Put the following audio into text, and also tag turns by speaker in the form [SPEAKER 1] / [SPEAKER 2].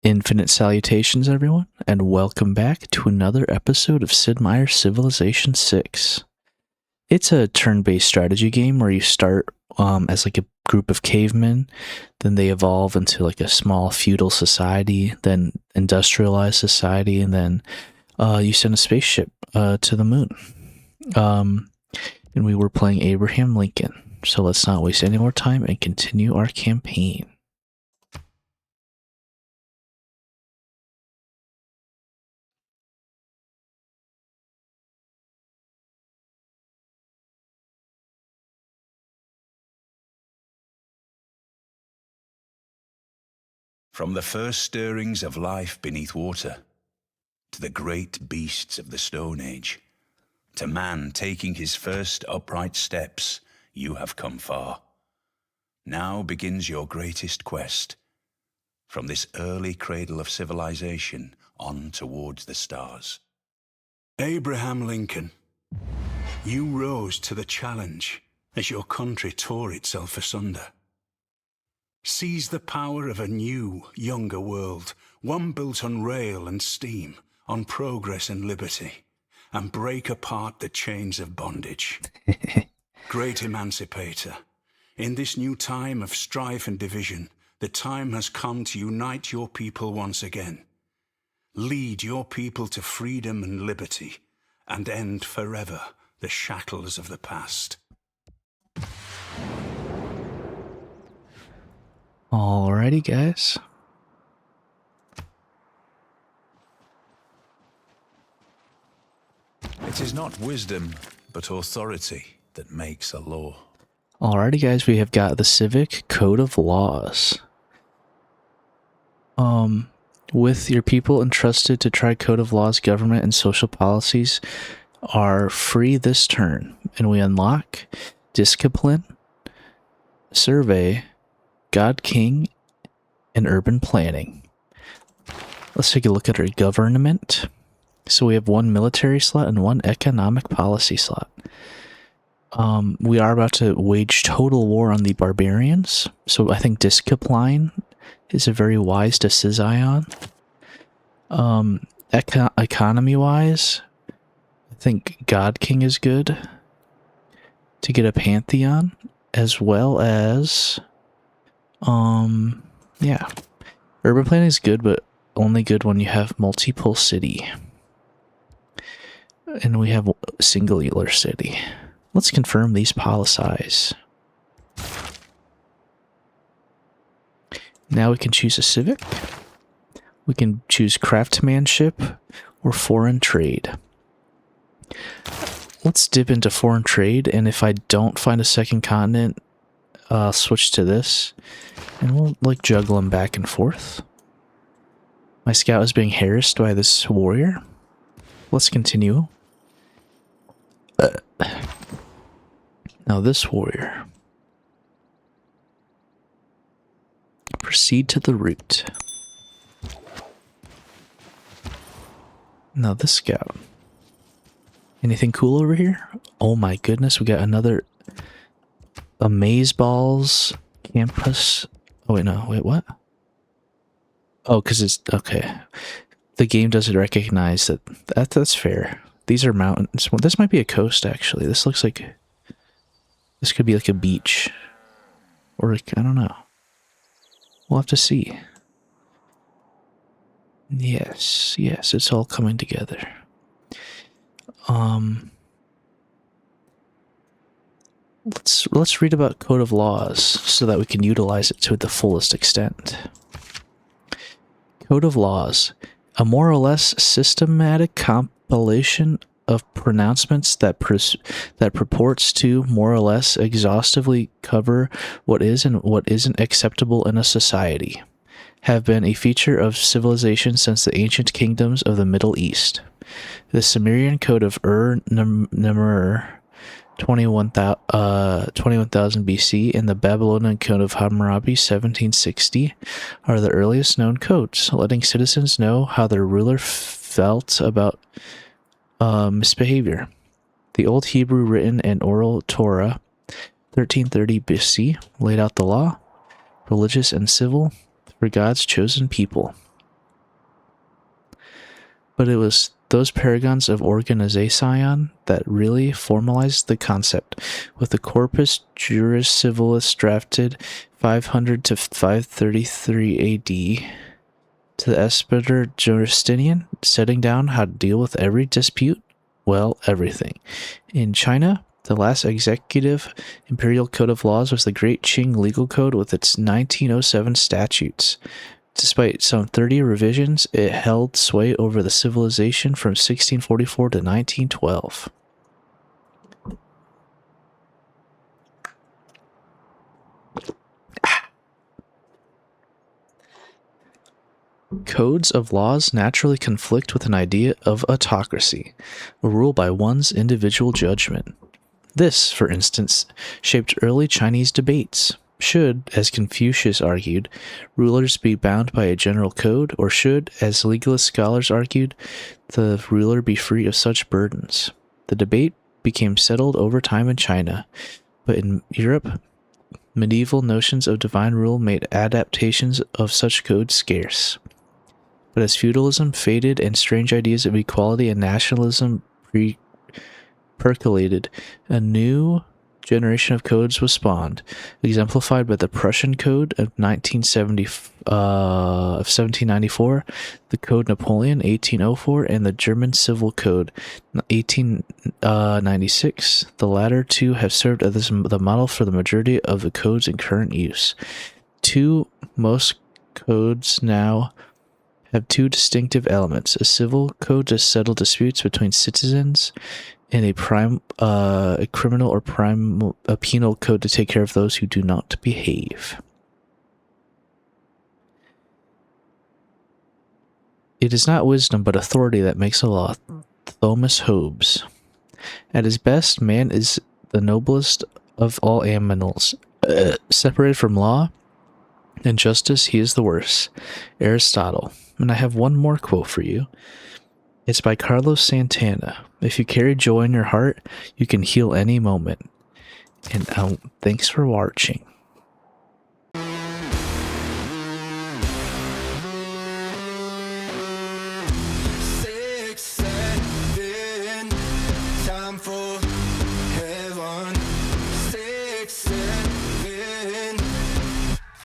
[SPEAKER 1] Infinite salutations, everyone, and welcome back to another episode of Sid Meier's Civilization 6. It's a turn-based strategy game where you start as like a group of cavemen, then they evolve into like a small feudal society, then industrialized society, and then you send a spaceship to the moon. And we were playing Abraham Lincoln, so let's not waste any more time and continue our campaign.
[SPEAKER 2] From the first stirrings of life beneath water, to the great beasts of the Stone Age, to man taking his first upright steps, you have come far. Now begins your greatest quest, from this early cradle of civilization on towards the stars.
[SPEAKER 3] Abraham Lincoln, you rose to the challenge as your country tore itself asunder. Seize the power of a new, younger world, one built on rail and steam, on progress and liberty, and break apart the chains of bondage. Great emancipator, in this new time of strife and division, the time has come to unite your people once again. Lead your people to freedom and liberty, and end forever the shackles of the past.
[SPEAKER 1] Alrighty, guys.
[SPEAKER 2] It is not wisdom, but authority that makes a law.
[SPEAKER 1] Alrighty, guys, we have got the Civic Code of Laws. With your people entrusted to try Code of Laws, government, and social policies are free this turn, and we unlock Discipline, Survey, God King, and Urban Planning. Let's take a look at our government. So we have one military slot and one economic policy slot. We are about to wage total war on the barbarians, so I think Discipline is a very wise decision. Economy-wise, I think God King is good to get a Pantheon, as well as yeah. Urban planning is good, but only good when you have multiple city. And we have a singular city. Let's confirm these policies. Now we can choose a civic. We can choose craftsmanship or foreign trade. Let's dip into foreign trade, and if I don't find a second continent, I'll switch to this, and we'll like juggle them back and forth. My scout is being harassed by this warrior. Let's continue. Now this warrior. Proceed to the route. Now this scout. Anything cool over here? Oh my goodness, we got another Amazeballs campus. Oh wait, no, wait, what? Oh, because it's okay. The game doesn't recognize that's fair. These are mountains. Well, this might be a coast actually. This looks like this could be like a beach, or like, I don't know. We'll have to see. Yes, it's all coming together. Let's read about Code of Laws so that we can utilize it to the fullest extent. Code of Laws, a more or less systematic compilation of pronouncements that purports to more or less exhaustively cover what is and what isn't acceptable in a society, have been a feature of civilization since the ancient kingdoms of the Middle East. The Sumerian Code of Ur-Namur 21,000 BC and the Babylonian Code of Hammurabi 1760 are the earliest known codes, letting citizens know how their ruler felt about misbehavior. The Old Hebrew written and oral Torah 1330 BC laid out the law, religious and civil, for God's chosen people. But it was those paragons of organization that really formalized the concept, with the Corpus Juris Civilis drafted 500 to 533 AD to the Espeter Justinian, setting down how to deal with every dispute. Well, everything. In China, the last executive imperial code of laws was the Great Qing Legal Code with its 1907 statutes. Despite some 30 revisions, it held sway over the civilization from 1644 to 1912. Codes of laws naturally conflict with an idea of autocracy, a rule by one's individual judgment. This, for instance, shaped early Chinese debates. Should, as Confucius argued, rulers be bound by a general code, or should, as legalist scholars argued, the ruler be free of such burdens? The debate became settled over time in China, but in Europe, medieval notions of divine rule made adaptations of such codes scarce. But as feudalism faded and strange ideas of equality and nationalism percolated, a new generation of codes was spawned, exemplified by the Prussian Code of 1794, the Code Napoleon 1804, and the German Civil Code 1896. The latter two have served as the model for the majority of the codes in current use. Most codes now have two distinctive elements: a civil code to settle disputes between citizens, and a criminal or penal code to take care of those who do not behave. It is not wisdom but authority that makes a law. Thomas Hobbes. At his best, man is the noblest of all animals. Separated from law and justice, he is the worst. Aristotle. And I have one more quote for you. It's by Carlos Santana. If you carry joy in your heart, you can heal any moment. And thanks for watching.